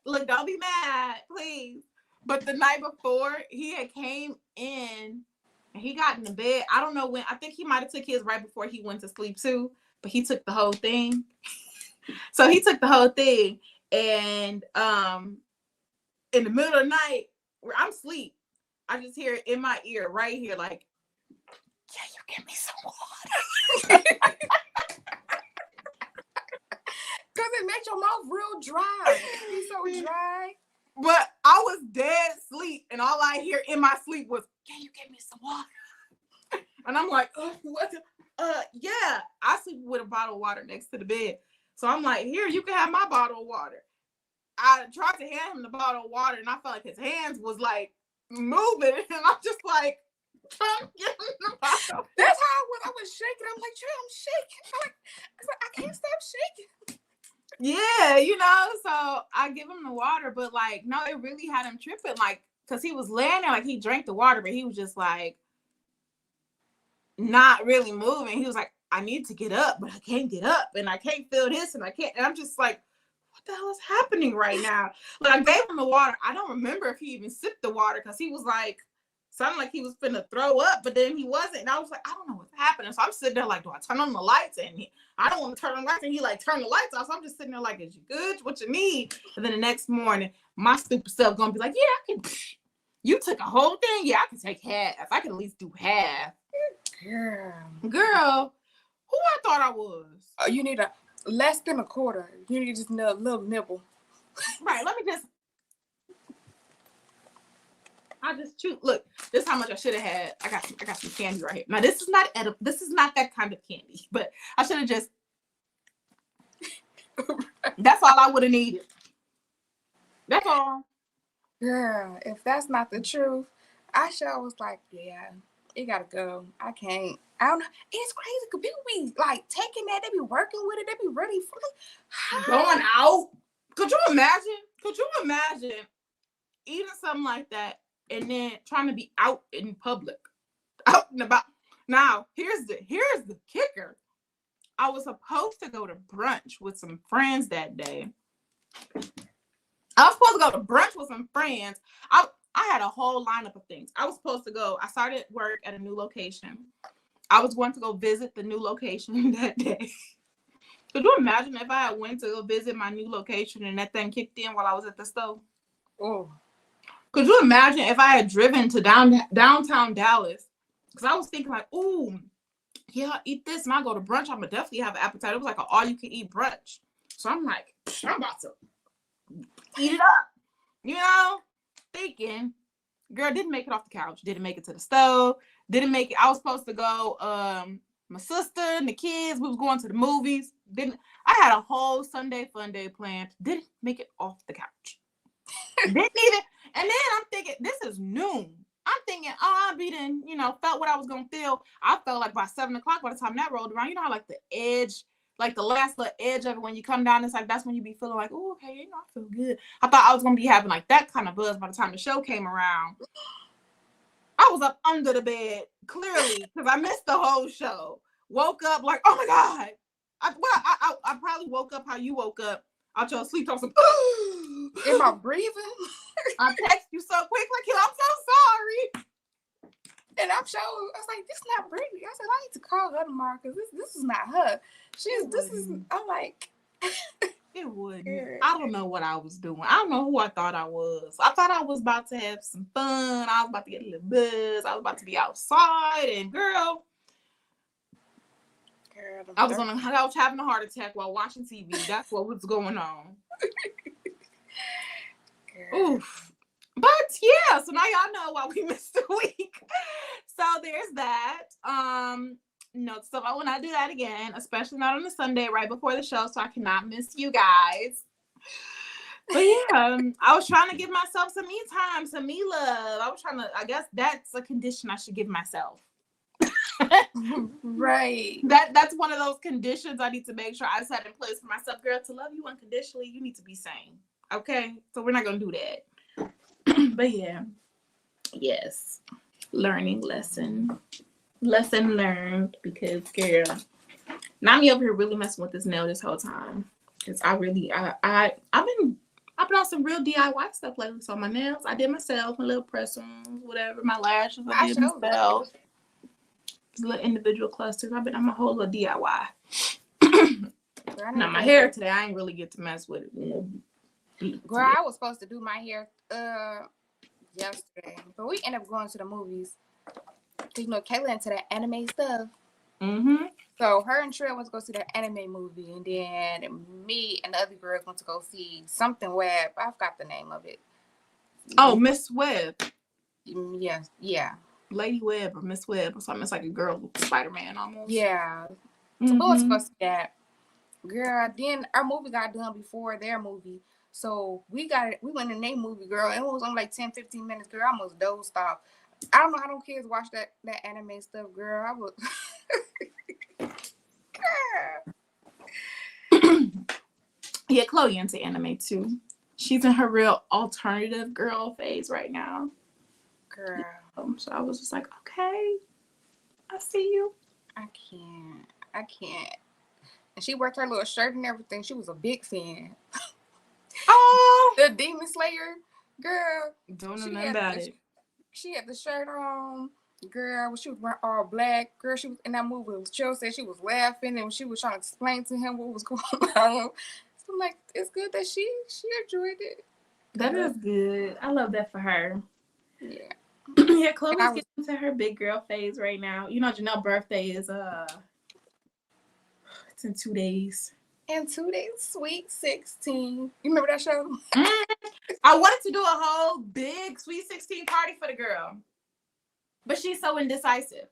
Look, don't be mad, please. But the night before, he had came in and he got in the bed. I don't know when. I think he might have took his right before he went to sleep too. But he took the whole thing. So he took the whole thing, and in the middle of the night, where I'm asleep, I just hear it in my ear right here, like, "Yeah, you give me some water." Cause it makes your mouth real dry. It be so dry. But I was dead asleep, and all I hear in my sleep was, "Can you give me some water?" And I'm like, what? Yeah. I sleep with a bottle of water next to the bed. So I'm like, here, you can have my bottle of water. I tried to hand him the bottle of water, and I felt like his hands was like moving, and I'm just like, trying to get him the bottle. That's how I was shaking. I'm like, Trey, I'm shaking. I can't stop shaking. Yeah, you know, so I give him the water, but like, no, it really had him tripping, like, because he was laying there, like, he drank the water, but he was just like, not really moving. He was like, I need to get up, but I can't get up, and I can't feel this, and I can't, and I'm just like, what the hell is happening right now? Like, I gave him the water. I don't remember if he even sipped the water, because he was like, sounded like he was finna throw up, but then he wasn't, and I was like, I don't know what's happening. So I'm sitting there like, do I turn on the lights? And I don't want to turn on the lights, and he like, turn the lights off. So I'm just sitting there like, is you good? What you need? And then the next morning, my stupid self gonna be like, yeah, I can. You took a whole thing? Yeah, I can take half. I can at least do half. Girl, who I thought I was? You need a less than a quarter. You need just a little nibble. Right, let me just. I just chew. Look, this is how much I should have had. I got some candy right here. Now this is not edible. This is not that kind of candy, but I should have just. That's all I would have needed. That's all. Girl, if that's not the truth, I sure was like, yeah, it gotta go. I can't. I don't know. It's crazy because people be like taking that, they be working with it, they be ready for it. Going out. Could you imagine? Could you imagine eating something like that and then trying to be out in public, out and about? Now, here's the kicker. I was supposed to go to brunch with some friends that day. I was supposed to go to brunch with some friends. I had a whole lineup of things. I was supposed to go. I started work at a new location. I was going to go visit the new location that day. Could you imagine if I had went to go visit my new location and that thing kicked in while I was at the stove? Oh. Could you imagine if I had driven to downtown Dallas? Because I was thinking like, ooh, yeah, I'll eat this and I'll go to brunch. I'm going to definitely have an appetite. It was like an all-you-can-eat brunch. So I'm like, I'm about to eat it up. You know? Thinking, girl, didn't make it off the couch. Didn't make it to the stove. Didn't make it. I was supposed to go, my sister and the kids, we was going to the movies. I had a whole Sunday fun day planned. Didn't make it off the couch. Didn't even, and then I'm thinking, this is noon. I'm thinking, oh, I'll be then, felt what I was gonna feel. I felt like by 7 o'clock by the time that rolled around, you know how like the edge, like the last little edge of it when you come down, it's like that's when you be feeling like, oh, okay, I feel good. I thought I was gonna be having like that kind of buzz by the time the show came around. I was up under the bed, clearly, because I missed the whole show. Woke up like, oh my God. I probably woke up how you woke up out your sleep. I was like, am I breathing? I text you so quick, like, I'm so sorry. And I was like, this is not Brittany. I said, I need to call her tomorrow because this is not her. I'm like. It wouldn't. I don't know what I was doing. I don't know who I thought I was. I thought I was about to have some fun. I was about to get a little buzz. I was about to be outside. And girl, I was on the couch having a heart attack while watching TV. That's what was going on. Oof. But yeah, so now y'all know why we missed a week. So there's that. No, so I will not do that again, especially not on a Sunday right before the show, so I cannot miss you guys. But yeah, I was trying to give myself some me time, some me love. I guess that's a condition I should give myself. Right. That's one of those conditions I need to make sure I set in place for myself. Girl, to love you unconditionally, you need to be sane. Okay? So we're not going to do that. But yeah. Yes. Learning lesson. Lesson learned because girl, now me over here really messing with this nail this whole time. Cause I've been on some real DIY stuff lately. So my nails, I did myself, my little press ons, whatever, my lashes, I did myself. Little individual clusters. I'm a whole little DIY. Now my hair today, I ain't really get to mess with it. Girl, I was supposed to do my hair yesterday, but we ended up going to the movies. You know, Kayla into that anime stuff. Mm-hmm. So her and Trey went to go see that anime movie, and then me and the other girls went to go see something web. I forgot the name of it. Oh, Miss Webb. Yes, yeah. Lady Webb or Miss Webb or something. It's like a girl Spider-Man almost. Yeah. So we went to go see that. Girl, then our movie got done before their movie. So we went in their movie, girl. It was only like 10-15 minutes, girl. I almost dozed off. I don't know how them kids watch that anime stuff, girl. I was Yeah, Chloe into anime too. She's in her real alternative girl phase right now. Girl. So I was just like, okay, I see you. I can't. And she worked her little shirt and everything. She was a big fan. Oh, the Demon Slayer girl. Don't know about it. She had the shirt on. Girl, when she was wearing all black, girl, she was in that movie. Joe said she was laughing and she was trying to explain to him what was going on. So I'm like, it's good that she enjoyed it. That is good. I love that for her. Yeah. Yeah, Chloe's getting into her big girl phase right now. You know, Janelle's birthday is it's in 2 days. In 2 days, Sweet 16. You remember that show? I wanted to do a whole big Sweet 16 party for the girl. But she's so indecisive.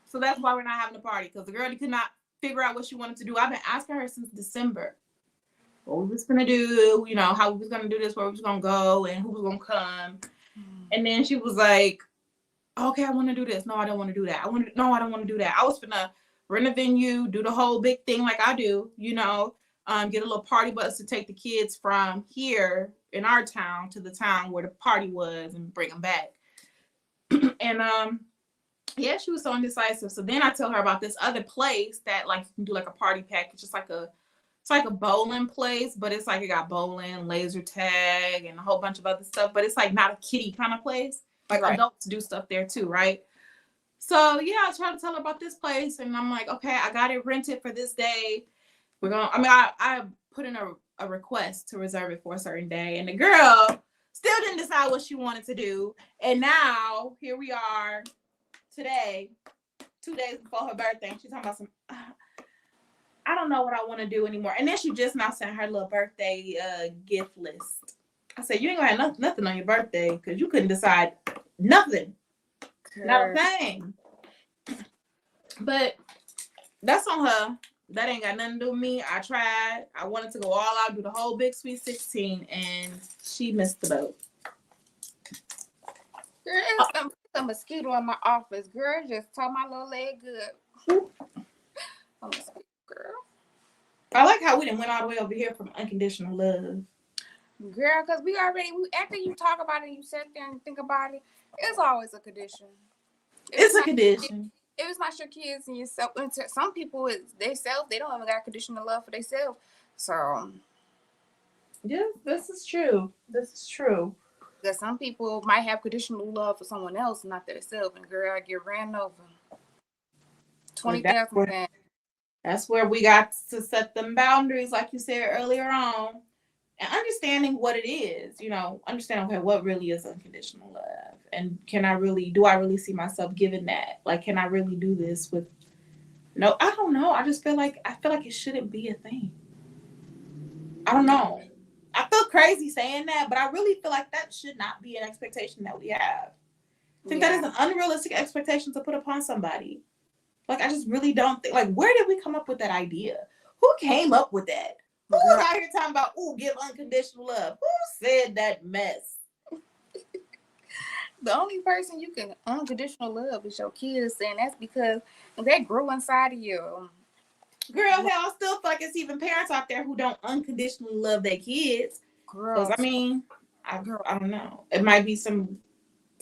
So that's why we're not having a party. Because the girl could not figure out what she wanted to do. I've been asking her since December. What we was going to do. You know, how we was going to do this. Where we was going to go. And who was going to come. And then she was like, okay, I want to do this. No, I don't want to do that. No, I don't want to do that. I was going to rent a venue. Do the whole big thing like I do. You know. Get a little party bus to take the kids from here in our town to the town where the party was. And bring them back. And yeah, she was so indecisive. So then I tell her about this other place that like you can do like a party package. It's like a bowling place, but it's like it got bowling, laser tag, and a whole bunch of other stuff. But it's like not a kiddie kind of place. Like adults do stuff there too, right? So yeah, I tried to tell her about this place, and I'm like, okay, I got it rented for this day. I put in a request to reserve it for a certain day, and the girl still didn't decide what she wanted to do. And now here we are today, 2 days before her birthday. And she's talking about I don't know what I want to do anymore. And then she just now sent her little birthday gift list. I said, you ain't gonna have nothing on your birthday because you couldn't decide nothing. Not a thing. But that's on her. That ain't got nothing to do with me. I tried. I wanted to go all out, do the whole big Sweet 16, and she missed the boat. There is a mosquito in my office. Girl, just tore my little leg good. A mosquito, girl. I like how we done went all the way over here from unconditional love. Girl, because after you talk about it, you sit there and think about it, it's always a condition. It's a condition. If it's not your kids and yourself, some people, they don't even got conditional love for themselves. So, yeah, this is true. Because some people might have conditional love for someone else, not themselves. And girl, I get ran over 20,000. That's where we got to set them boundaries, like you said earlier on, and understanding what it is. You know, understanding okay, what really is unconditional love, and do I really see myself giving that? Like, can I really do this with? No, I don't know. I feel like it shouldn't be a thing. I don't know. I feel crazy saying that, but I really feel like that should not be an expectation that we have. I think that is an unrealistic expectation to put upon somebody. Like, I just really don't think, like, where did we come up with that idea? Who came up with that? Who was out here talking about, give unconditional love? Who said that mess? The only person you can unconditional love is your kids, and that's because they grew inside of you. Girl, hell, I still feel like it's even parents out there who don't unconditionally love their kids. Because, I mean, I don't know. It might be some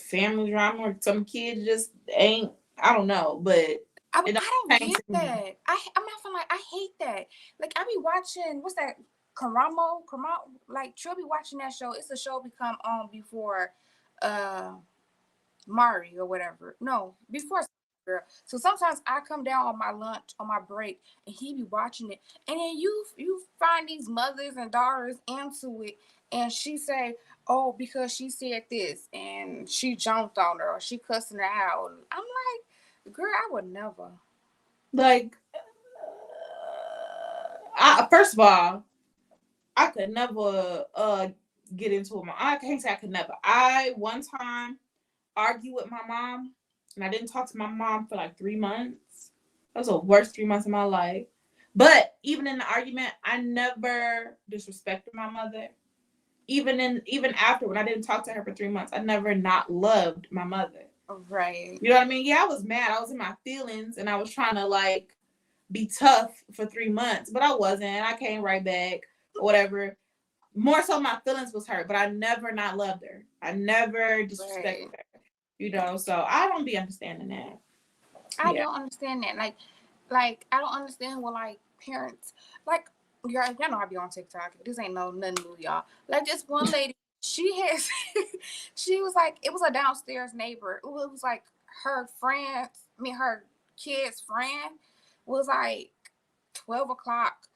family drama or some kids just ain't. I don't know, but it I don't don't change get to me. that. I'm not feeling like I hate that. Like I be watching what's that Karamo like she'll be watching that show. It's a show become on before uh Mari or whatever. No, before girl. So sometimes I come down on my lunch, on my break, and he be watching it. And then you find these mothers and daughters into it, and she say, "Oh, because she said this, and she jumped on her, or she cussing her out." I'm like, girl, I would never. Like, first of all, I could never get into it. I can't say I could never. I one time argued with my mom, and I didn't talk to my mom for like 3 months. That was the worst 3 months of my life. But even in the argument, I never disrespected my mother. Even after when I didn't talk to her for 3 months, I never not loved my mother. Right. You know what I mean? Yeah, I was mad. I was in my feelings, and I was trying to like be tough for 3 months, but I wasn't. I came right back or whatever. More so, my feelings was hurt, but I never not loved her. I never disrespected Right. her. So I don't be understanding that. I Yeah. don't understand that. Like I don't understand what like parents like. Y'all know I be on TikTok. This ain't nothing new, y'all. Like this one lady, she has, she was like, it was a downstairs neighbor. It was like her friends. I mean, her kid's friend was like 12 o'clock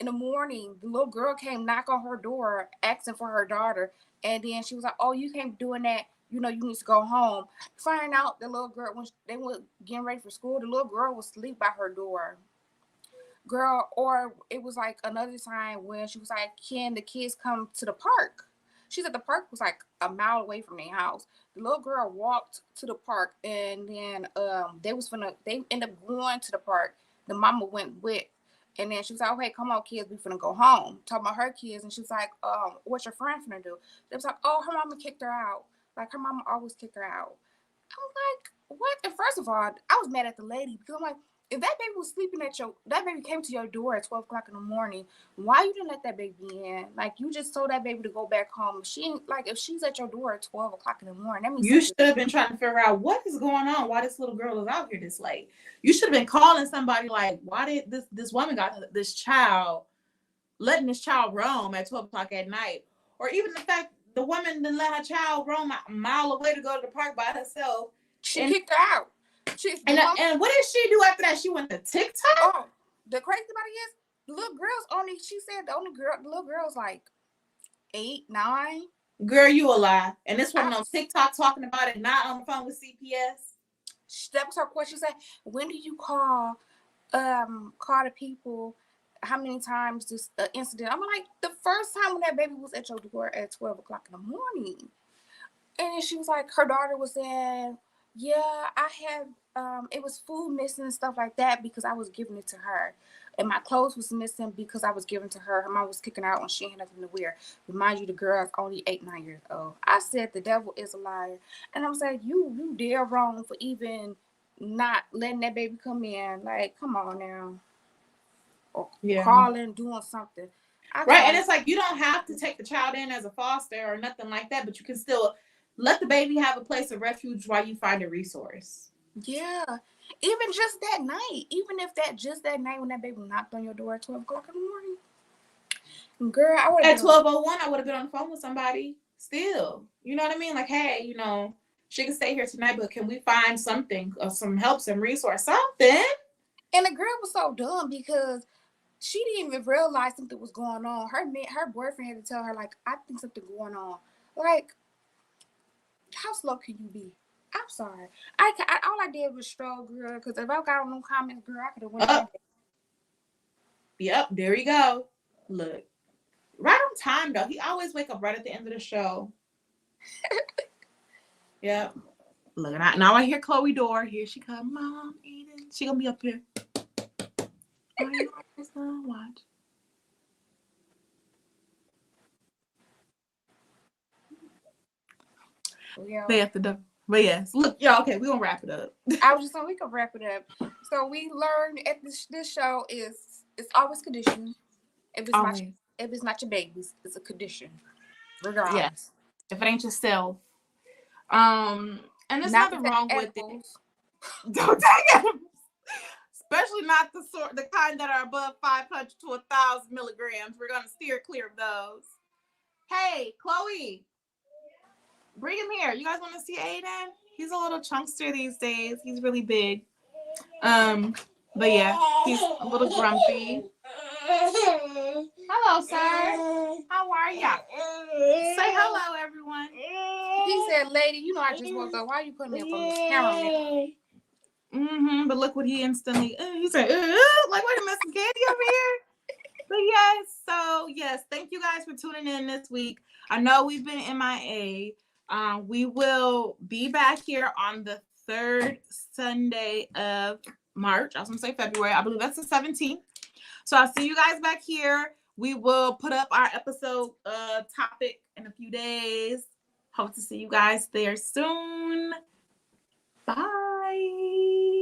in the morning. The little girl came knock on her door asking for her daughter, and then she was like, "Oh, you can't be doing that. You know, you need to go home." Find out the little girl when they were getting ready for school, the little girl was asleep by her door. Girl, or it was like another time when she was like, "Can the kids come to the park?" She said the park was like a mile away from their house. The little girl walked to the park, and then they ended up going to the park. The mama went with, and then she was like, "Okay, come on, kids, we finna go home." Talking about her kids, and she was like, "What's your friend finna do?" They was like, "Oh, her mama kicked her out. Like her mama always kicked her out." I'm like, what? And first of all, I was mad at the lady because I'm like, if that baby was sleeping that baby came to your door at 12 o'clock in the morning, why you didn't let that baby in? Like you just told that baby to go back home. She ain't like if she's at your door at 12 o'clock in the morning, that means You something. should have been trying to figure out what is going on, why this little girl is out here this late. You should have been calling somebody like, why did this woman got this child, letting this child roam at 12 o'clock at night? Or even the fact the woman didn't let her child roam a mile away to go to the park by herself. She And kicked her out. She's the mom. and what did she do after that? She went to TikTok? Oh, the crazy about it is the little girl's only. She said the little girl's like 8, 9. Girl, you a lie. And this I woman on TikTok talking about it, not on the phone with CPS. That was her question. She said, "When do you call the people? How many times this incident?" I'm like, the first time when that baby was at your door at 12 o'clock in the morning. And then she was like, her daughter was saying, "Yeah, I had it was food missing and stuff like that because I was giving it to her. And my clothes was missing because I was giving to her. Her mom was kicking her out when she had nothing to wear." Remind you, the girl is only 8, 9 years old. I said the devil is a liar. And I'm saying, you dead wrong for even not letting that baby come in. Like, come on now. Or Yeah. calling, doing something. Right. And it's like you don't have to take the child in as a foster or nothing like that, but you can still let the baby have a place of refuge while you find a resource. Yeah. Even just that night. Even if just that night when that baby knocked on your door at 12 o'clock in the morning. Girl, I would have At been 12:01, I would have been on the phone with somebody still. You know what I mean? Like, hey, she can stay here tonight, but can we find something, or some help, some resource, something? And the girl was so dumb because she didn't even realize something was going on. Her boyfriend had to tell her, like, "I think something going on." Like, how slow can you be? I'm sorry. All I did was stroll, girl. Because if I got on them comments, girl, I could have went in. Yep, there you go. Look, right on time though. He always wake up right at the end of the show. Yep. Look, now I hear Chloe door. Here she come, Mom, Eden. She gonna be up here. Are you watch? Yeah. They at the door. But yes, look, y'all. Okay, we gonna wrap it up. I was just saying we could wrap it up. So we learned at this show it's always conditioned. If it's not your babies, it's a condition, Yeah. regardless. If it ain't yourself, And there's Not to nothing take wrong with it. edibles. Don't take edibles. Especially not the kind that are above 500 to 1,000 milligrams. We're gonna steer clear of those. Hey, Chloe, bring him here. You guys want to see Aiden? He's a little chunkster these days. He's really big. But yeah, he's a little grumpy. Hello, sir. How are ya? Say hello, everyone. He said, "Lady, you know I just woke up. Why are you putting me up on this camera?" But look what he instantly. He said, like, wait a minute, some candy over here. But yes, thank you guys for tuning in this week. I know we've been MIA. We will be back here on the third Sunday of March. I was gonna say February. I believe that's the 17th. So I'll see you guys back here. We will put up our episode topic in a few days. Hope to see you guys there soon. Bye.